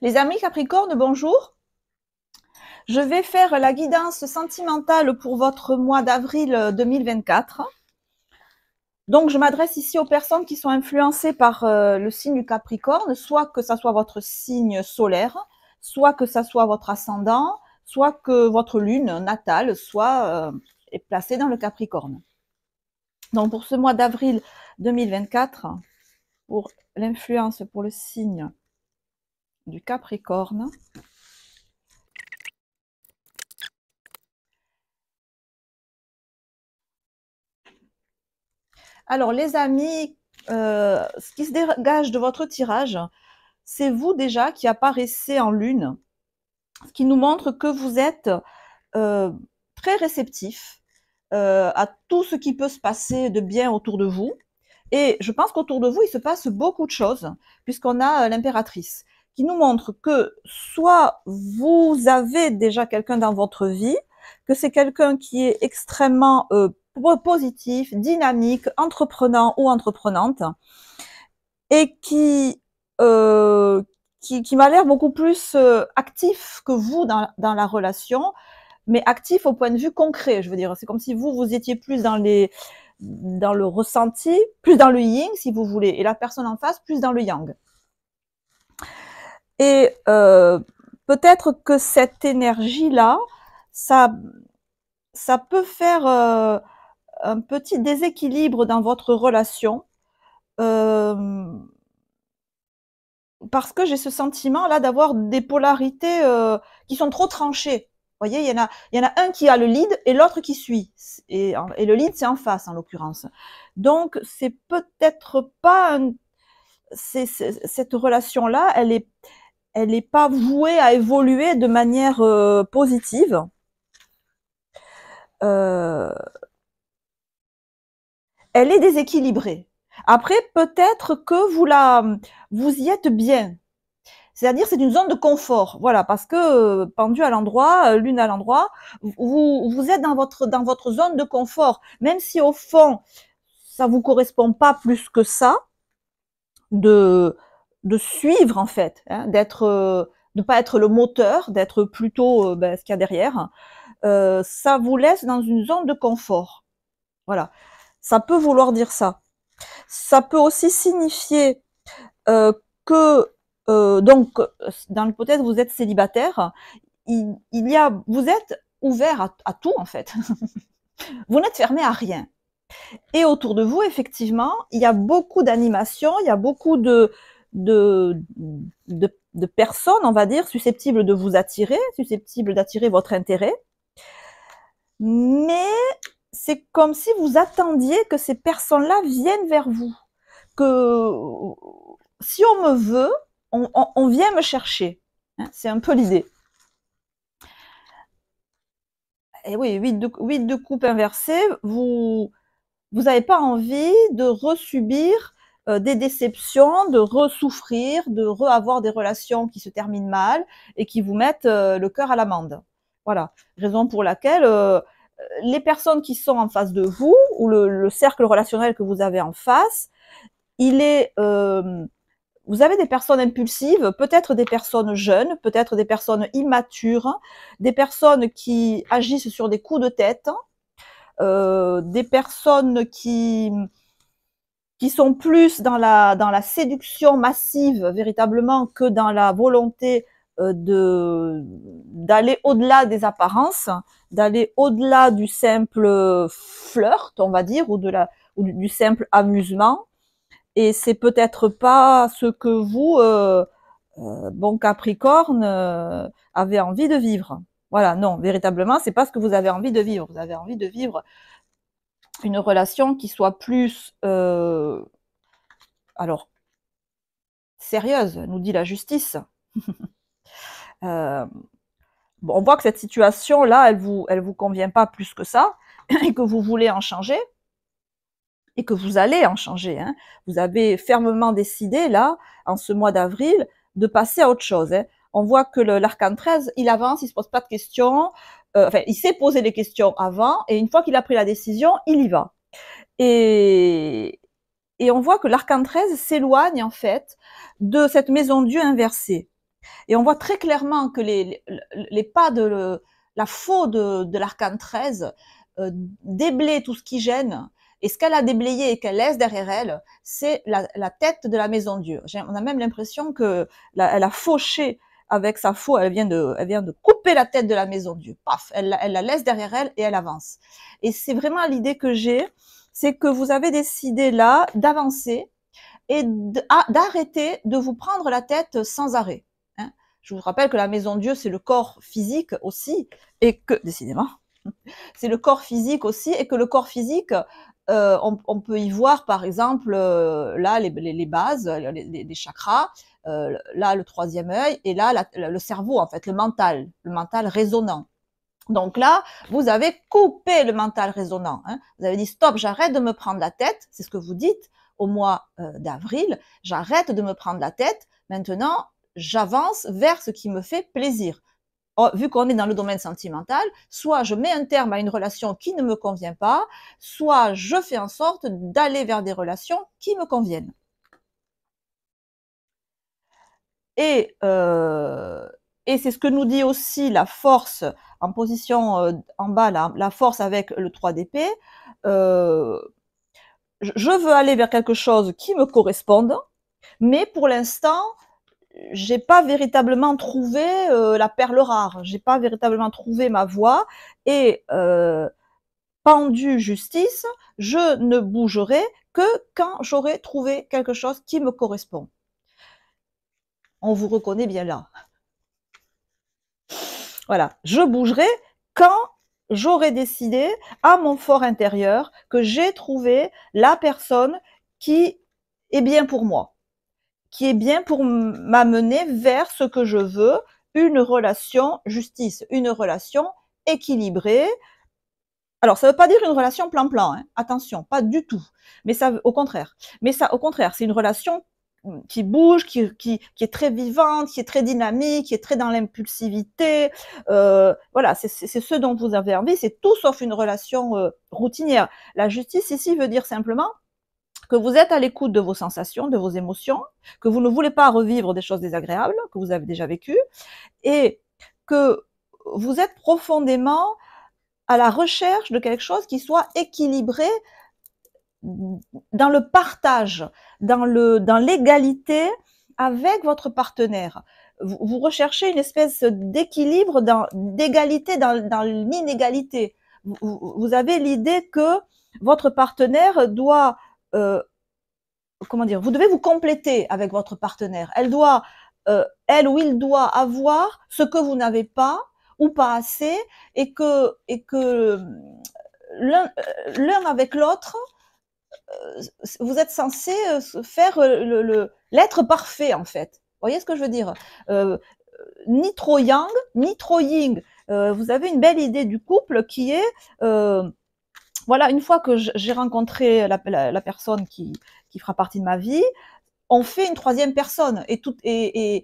Les amis Capricorne, bonjour. Je vais faire la guidance sentimentale pour votre mois d'avril 2024. Donc, je m'adresse ici aux personnes qui sont influencées par le signe du Capricorne, soit que ça soit votre signe solaire, soit que ça soit votre ascendant, soit que votre lune natale soit est placée dans le Capricorne. Donc, pour ce mois d'avril 2024, pour l'influence pour le signe du Capricorne, alors, les amis, ce qui se dégage de votre tirage, c'est vous déjà qui apparaissez en lune, ce qui nous montre que vous êtes très réceptif à tout ce qui peut se passer de bien autour de vous. Et je pense qu'autour de vous, il se passe beaucoup de choses, puisqu'on a l'impératrice, qui nous montre que soit vous avez déjà quelqu'un dans votre vie, que c'est quelqu'un qui est extrêmement positif, dynamique, entreprenant ou entreprenante, et qui m'a l'air beaucoup plus actif que vous dans la relation, mais actif au point de vue concret. Je veux dire, c'est comme si vous étiez plus dans le ressenti, plus dans le yin, si vous voulez, et la personne en face, plus dans le yang. Et peut-être que cette énergie-là, ça, ça peut faire un petit déséquilibre dans votre relation. Parce que j'ai ce sentiment-là d'avoir des polarités qui sont trop tranchées. Vous voyez, il y en a un qui a le lead et l'autre qui suit. Et le lead, c'est en face, en l'occurrence. Donc, c'est peut-être pas cette relation-là, elle est pas vouée à évoluer de manière positive. Euh, Elle est déséquilibrée. Après, peut-être que vous y êtes bien. C'est-à-dire, c'est une zone de confort. Voilà, parce que pendu à l'endroit, l'une à l'endroit, vous êtes dans votre zone de confort. Même si au fond, ça vous correspond pas plus que ça, de, de suivre en fait, hein, de pas être le moteur, d'être plutôt ce qu'il y a derrière, ça vous laisse dans une zone de confort. Voilà. Ça peut vouloir dire ça. Ça peut aussi signifier que donc dans l'hypothèse où vous êtes célibataire, vous êtes ouvert à tout en fait. Vous n'êtes fermé à rien. Et autour de vous, effectivement, il y a beaucoup d'animations, il y a beaucoup de personnes, on va dire, susceptibles de vous attirer, susceptibles d'attirer votre intérêt. Mais c'est comme si vous attendiez que ces personnes-là viennent vers vous. Que si on me veut, on vient me chercher. Hein, c'est un peu l'idée. Et oui, 8 de coupe inversée, vous n'avez pas envie de resubir des déceptions, de ressouffrir, de re-avoir des relations qui se terminent mal et qui vous mettent le cœur à l'amende. Voilà, raison pour laquelle les personnes qui sont en face de vous, ou le cercle relationnel que vous avez en face, il est vous avez des personnes impulsives, peut-être des personnes jeunes, peut-être des personnes immatures, des personnes qui agissent sur des coups de tête, des personnes qui sont plus dans la séduction massive véritablement que dans la volonté d'aller au-delà des apparences, d'aller au-delà du simple flirt, on va dire, ou du simple amusement. Et c'est peut-être pas ce que vous, bon Capricorne, avez envie de vivre. Voilà, non, véritablement, c'est pas ce que vous avez envie de vivre. Vous avez envie de vivre une relation qui soit plus, alors, sérieuse, nous dit la justice. Bon, on voit que cette situation-là, elle vous convient pas plus que ça, et que vous voulez en changer, et que vous allez en changer. Hein. Vous avez fermement décidé, là, en ce mois d'avril, de passer à autre chose. Hein. On voit que l'arcane 13, il avance, il se pose pas de questions, enfin, il s'est posé des questions avant, et une fois qu'il a pris la décision, il y va. Et, et on voit que l'arcane 13 s'éloigne, en fait, de cette maison Dieu inversée. Et on voit très clairement que les pas de la faux de l'arcane 13 déblaye tout ce qui gêne. Et ce qu'elle a déblayé et qu'elle laisse derrière elle, c'est la tête de la maison Dieu. On a même l'impression que elle a fauché avec sa faux, elle vient de couper la tête de la maison Dieu. Paf, elle la laisse derrière elle et elle avance. Et c'est vraiment l'idée que j'ai, c'est que vous avez décidé là d'avancer et d'arrêter de vous prendre la tête sans arrêt. Hein. Je vous rappelle que la maison Dieu, c'est le corps physique aussi, et que, décidément, c'est le corps physique aussi, et que le corps physique, on peut y voir par exemple là les bases, les chakras, là le troisième œil, et là le cerveau en fait, le mental résonnant. Donc là, vous avez coupé le mental résonnant. Hein. Vous avez dit stop, j'arrête de me prendre la tête. C'est ce que vous dites au mois d'avril. J'arrête de me prendre la tête. Maintenant, j'avance vers ce qui me fait plaisir. Oh, vu qu'on est dans le domaine sentimental, soit je mets un terme à une relation qui ne me convient pas, soit je fais en sorte d'aller vers des relations qui me conviennent. Et c'est ce que nous dit aussi la force en position en bas, la force avec le 3 d'épée. Je veux aller vers quelque chose qui me corresponde, mais pour l'instant, j'ai pas véritablement trouvé la perle rare. J'ai pas véritablement trouvé ma voie. Et pendu justice, je ne bougerai que quand j'aurai trouvé quelque chose qui me correspond. On vous reconnaît bien là. Voilà, je bougerai quand j'aurai décidé à mon fort intérieur que j'ai trouvé la personne qui est bien pour moi, qui est bien pour m'amener vers ce que je veux, une relation justice, une relation équilibrée. Alors, ça ne veut pas dire une relation plan-plan, hein. Attention, pas du tout. Mais ça, au contraire. Mais ça, au contraire, c'est une relation qui bouge, qui est très vivante, qui est très dynamique, qui est très dans l'impulsivité. Voilà, c'est ce dont vous avez envie. C'est tout sauf une relation routinière. La justice ici veut dire simplement que vous êtes à l'écoute de vos sensations, de vos émotions, que vous ne voulez pas revivre des choses désagréables que vous avez déjà vécues, et que vous êtes profondément à la recherche de quelque chose qui soit équilibré dans le partage, dans l'égalité avec votre partenaire. Vous recherchez une espèce d'équilibre, d'égalité dans l'inégalité. Vous avez l'idée que votre partenaire doit, comment dire, vous devez vous compléter avec votre partenaire. Elle ou il doit avoir ce que vous n'avez pas ou pas assez, et que l'un avec l'autre, vous êtes censé faire l'être parfait en fait. Vous voyez ce que je veux dire? Ni trop yang, ni trop yin. Vous avez une belle idée du couple qui est, voilà, une fois que j'ai rencontré la personne qui fera partie de ma vie, on fait une troisième personne, et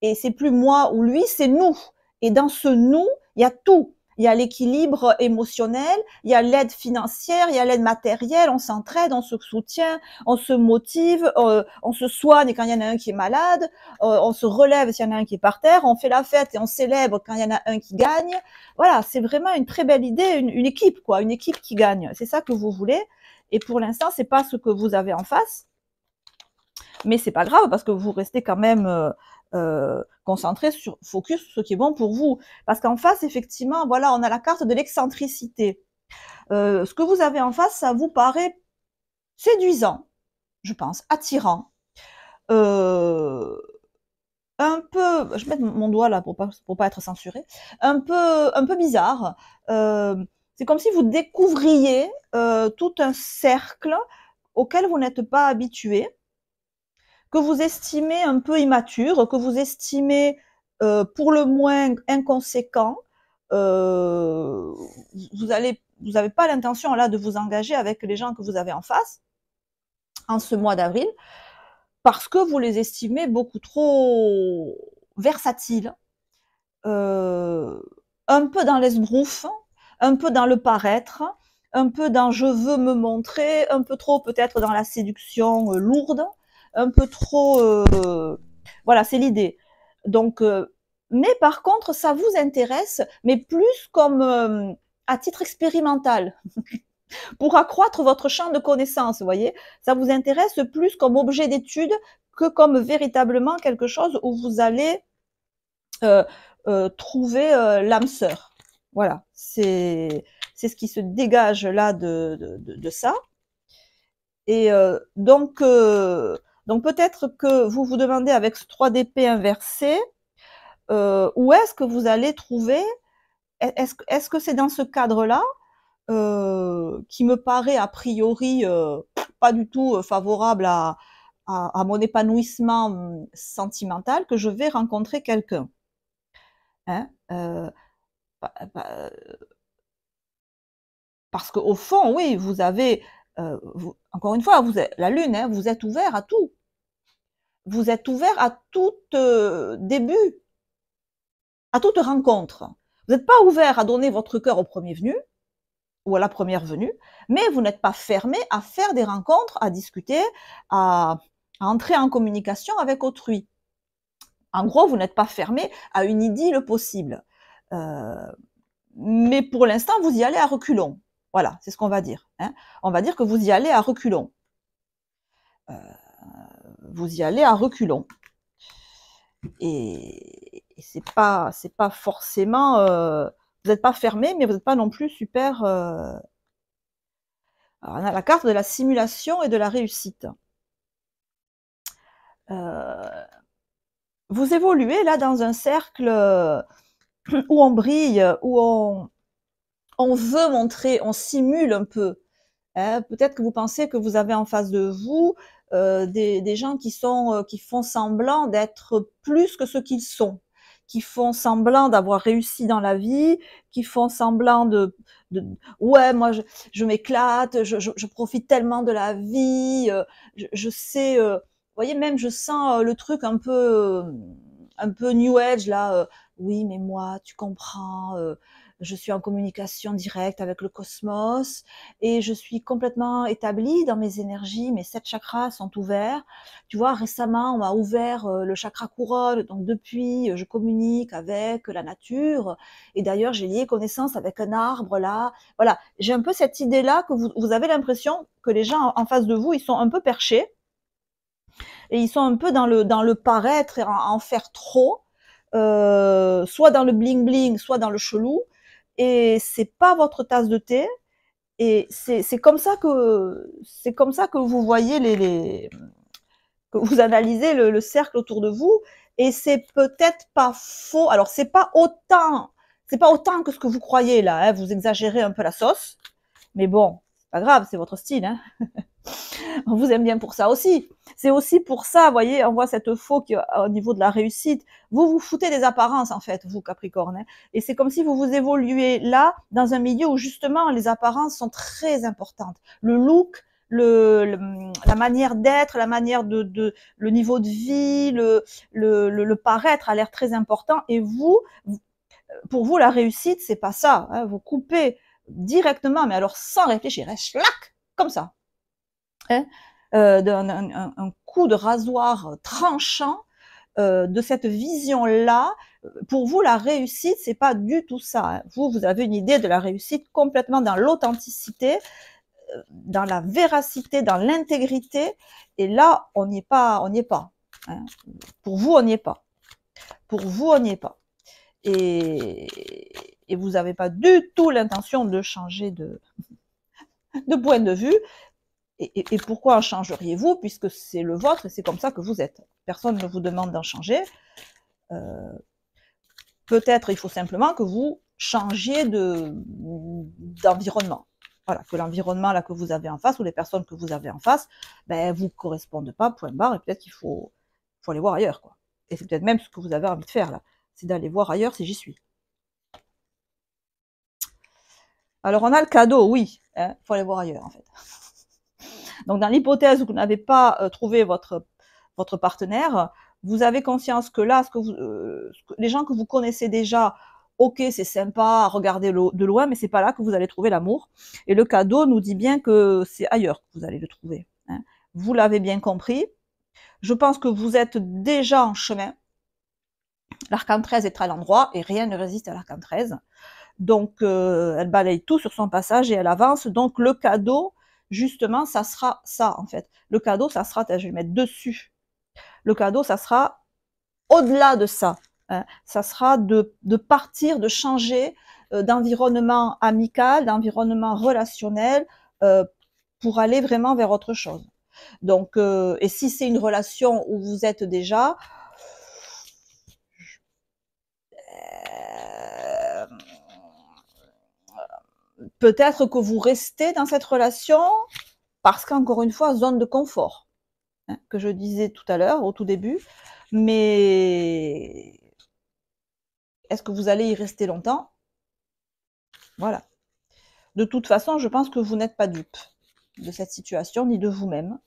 c'est plus moi ou lui, c'est nous. Et dans ce nous, il y a tout. Il y a l'équilibre émotionnel, il y a l'aide financière, il y a l'aide matérielle, on s'entraide, on se soutient, on se motive, on se soigne quand il y en a un qui est malade, on se relève s'il y en a un qui est par terre, on fait la fête et on célèbre quand il y en a un qui gagne. Voilà, c'est vraiment une très belle idée, une équipe, quoi, une équipe qui gagne. C'est ça que vous voulez. Et pour l'instant, c'est pas ce que vous avez en face. Mais c'est pas grave parce que vous restez quand même concentré sur focus sur ce qui est bon pour vous. Parce qu'en face, effectivement, voilà, on a la carte de l'excentricité. Ce que vous avez en face, ça vous paraît séduisant, je pense, attirant. Un peu, je vais mettre mon doigt là pour pas être censuré, un peu bizarre. C'est comme si vous découvriez tout un cercle auquel vous n'êtes pas habitué, que vous estimez un peu immature, que vous estimez pour le moins inconséquent. Vous n'avez pas l'intention là de vous engager avec les gens que vous avez en face en ce mois d'avril, parce que vous les estimez beaucoup trop versatiles, un peu dans l'esbrouffe, un peu dans le paraître, un peu dans je veux me montrer, un peu trop peut-être dans la séduction lourde, un peu trop, voilà, c'est l'idée. Donc, mais par contre, ça vous intéresse, mais plus comme à titre expérimental, pour accroître votre champ de connaissances, vous voyez. Ça vous intéresse plus comme objet d'étude que comme véritablement quelque chose où vous allez trouver l'âme sœur. Voilà, c'est ce qui se dégage là de ça. Et donc peut-être que vous vous demandez avec ce 3 d'épée inversé, où est-ce que vous allez trouver, est-ce que c'est dans ce cadre-là, qui me paraît a priori pas du tout favorable à mon épanouissement sentimental, que je vais rencontrer quelqu'un, hein, parce qu'au fond, oui, vous avez, encore une fois, vous êtes la lune, hein, vous êtes ouvert à tout. Vous êtes ouvert à tout début, à toute rencontre. Vous n'êtes pas ouvert à donner votre cœur au premier venu ou à la première venue, mais vous n'êtes pas fermé à faire des rencontres, à discuter, à entrer en communication avec autrui. En gros, vous n'êtes pas fermé à une idylle possible. Mais pour l'instant, vous y allez à reculons. Voilà, c'est ce qu'on va dire, hein. On va dire que vous y allez à reculons. Vous y allez à reculons. Et c'est pas forcément, vous n'êtes pas fermé, mais vous n'êtes pas non plus super. Alors on a la carte de la simulation et de la réussite. Vous évoluez là dans un cercle où on brille, où on veut montrer, on simule un peu. Hein. Peut-être que vous pensez que vous avez en face de vous des gens qui font semblant d'être plus que ce qu'ils sont, qui font semblant d'avoir réussi dans la vie, qui font semblant de ouais, moi je m'éclate, je profite tellement de la vie, je sais, vous voyez, même je sens le truc un peu new age là, oui mais moi tu comprends, je suis en communication directe avec le cosmos et je suis complètement établie dans mes énergies, mes 7 chakras sont ouverts. Tu vois, récemment, on m'a ouvert le chakra couronne, donc depuis, je communique avec la nature et d'ailleurs, j'ai lié connaissance avec un arbre là. Voilà, j'ai un peu cette idée-là que vous avez l'impression que les gens en face de vous, ils sont un peu perchés et ils sont un peu dans le paraître et en faire trop, soit dans le bling bling, soit dans le chelou et c'est pas votre tasse de thé. Et c'est comme ça que vous voyez que vous analysez le cercle autour de vous. Et c'est peut-être pas faux. Alors c'est pas autant que ce que vous croyez là. Hein, vous exagérez un peu la sauce, mais bon, c'est pas grave, c'est votre style. Hein. On vous aime bien pour ça aussi. C'est aussi pour ça, vous voyez, on voit cette faux qui, au niveau de la réussite. Vous vous foutez des apparences, en fait, vous, Capricorne. Hein. Et c'est comme si vous vous évoluez là, dans un milieu où, justement, les apparences sont très importantes. Le look, la manière d'être, la manière le niveau de vie, le paraître a l'air très important. Et vous, pour vous, la réussite, c'est pas ça. Hein. Vous coupez directement, mais alors sans réfléchir, hein, schlac, comme ça. Hein, un coup de rasoir tranchant de cette vision-là. Pour vous, la réussite, c'est pas du tout ça. Hein. Vous avez une idée de la réussite complètement dans l'authenticité, dans la véracité, dans l'intégrité. Et là, on n'y est pas. Hein. Pour vous, on n'y est pas. Pour vous, on n'y est pas. Et vous n'avez pas du tout l'intention de changer de point de vue. Et pourquoi en changeriez-vous, puisque c'est le vôtre et c'est comme ça que vous êtes. Personne ne vous demande d'en changer. Peut-être il faut simplement que vous changiez d'environnement. Voilà, que l'environnement là que vous avez en face ou les personnes que vous avez en face, ben vous correspondent pas, point barre, et peut-être qu'il faut aller voir ailleurs, quoi. Et c'est peut-être même ce que vous avez envie de faire là, c'est d'aller voir ailleurs si j'y suis. Alors on a le cadeau, oui, hein, faut aller voir ailleurs en fait. Donc, dans l'hypothèse où vous n'avez pas trouvé votre partenaire, vous avez conscience que là, les gens que vous connaissez déjà, ok, c'est sympa, regardez de loin, mais c'est pas là que vous allez trouver l'amour. Et le cadeau nous dit bien que c'est ailleurs que vous allez le trouver. Hein. Vous l'avez bien compris. Je pense que vous êtes déjà en chemin. L'arcane 13 est à l'endroit et rien ne résiste à l'arcane 13. Donc, elle balaye tout sur son passage et elle avance. Donc, le cadeau, justement, ça sera ça, en fait. Le cadeau, ça sera, je vais le mettre dessus. Le cadeau, ça sera au-delà de ça. Hein. Ça sera de partir, de changer d'environnement amical, d'environnement relationnel pour aller vraiment vers autre chose. Donc, et si c'est une relation où vous êtes déjà, peut-être que vous restez dans cette relation parce qu'encore une fois, zone de confort, hein, que je disais tout à l'heure, au tout début. Mais est-ce que vous allez y rester longtemps? Voilà. De toute façon, je pense que vous n'êtes pas dupe de cette situation, ni de vous-même.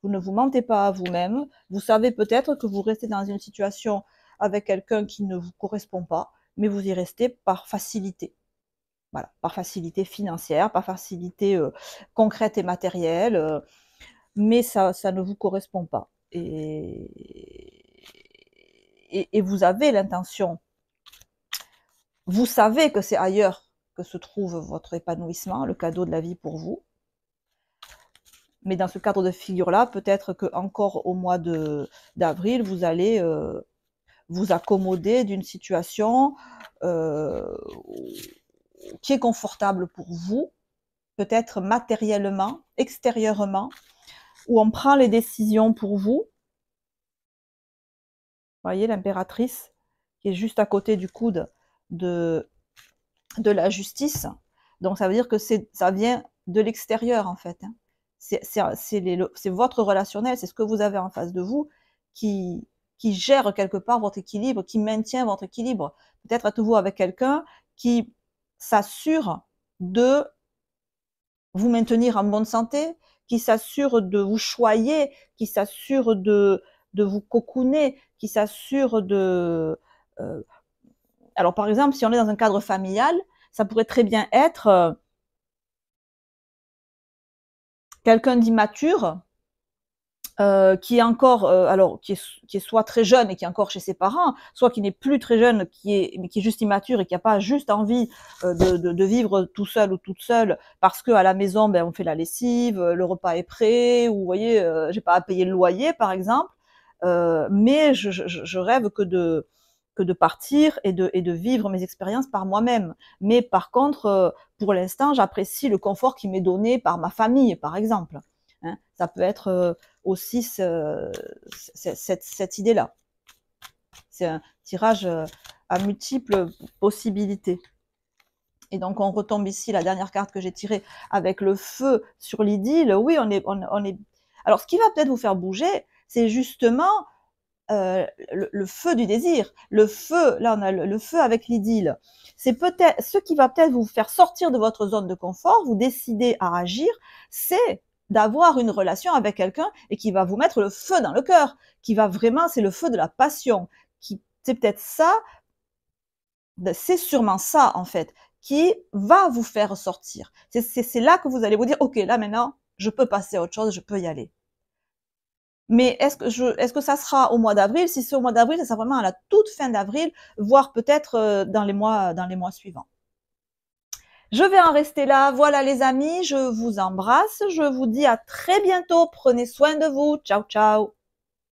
Vous ne vous mentez pas à vous-même. Vous savez peut-être que vous restez dans une situation avec quelqu'un qui ne vous correspond pas, mais vous y restez par facilité. Voilà, par facilité financière, par facilité concrète et matérielle, mais ça ne vous correspond pas. Et vous avez l'intention, vous savez que c'est ailleurs que se trouve votre épanouissement, le cadeau de la vie pour vous. Mais dans ce cadre de figure-là, peut-être que encore au mois d'avril, vous allez vous accommoder d'une situation qui est confortable pour vous, peut-être matériellement, extérieurement, où on prend les décisions pour vous. Vous voyez l'impératrice qui est juste à côté du coude de la justice. Donc ça veut dire que ça vient de l'extérieur en fait. Hein. C'est votre relationnel, c'est ce que vous avez en face de vous qui gère quelque part votre équilibre, qui maintient votre équilibre. Peut-être êtes-vous avec quelqu'un qui s'assure de vous maintenir en bonne santé, qui s'assure de vous choyer, qui s'assure de vous cocooner, qui s'assure de... alors par exemple, si on est dans un cadre familial, ça pourrait très bien être quelqu'un d'immature, qui est encore, alors qui est soit très jeune et qui est encore chez ses parents, soit qui n'est plus très jeune, mais qui est juste immature et qui n'a pas juste envie de vivre tout seul ou toute seule parce que à la maison, ben, on fait la lessive, le repas est prêt, ou vous voyez, j'ai pas à payer le loyer par exemple, mais je rêve que de partir et de vivre mes expériences par moi-même. Mais par contre, pour l'instant, j'apprécie le confort qui m'est donné par ma famille, par exemple. Hein. Ça peut être aussi cette idée-là. C'est un tirage à multiples possibilités. Et donc, on retombe ici, la dernière carte que j'ai tirée, avec le feu sur l'idylle. Oui, on est... Alors, ce qui va peut-être vous faire bouger, c'est justement le feu du désir. Le feu, là, on a le feu avec l'idylle. C'est peut-être ce qui va peut-être vous faire sortir de votre zone de confort, vous décider à agir, c'est d'avoir une relation avec quelqu'un et qui va vous mettre le feu dans le cœur, qui va vraiment, c'est le feu de la passion, c'est peut-être ça, c'est sûrement ça en fait, qui va vous faire sortir. C'est là que vous allez vous dire, ok, là maintenant, je peux passer à autre chose, je peux y aller. Mais est-ce que ça sera au mois d'avril? Si c'est au mois d'avril, ça sera vraiment à la toute fin d'avril, voire peut-être dans les mois suivants. Je vais en rester là. Voilà les amis, je vous embrasse. Je vous dis à très bientôt. Prenez soin de vous. Ciao, ciao.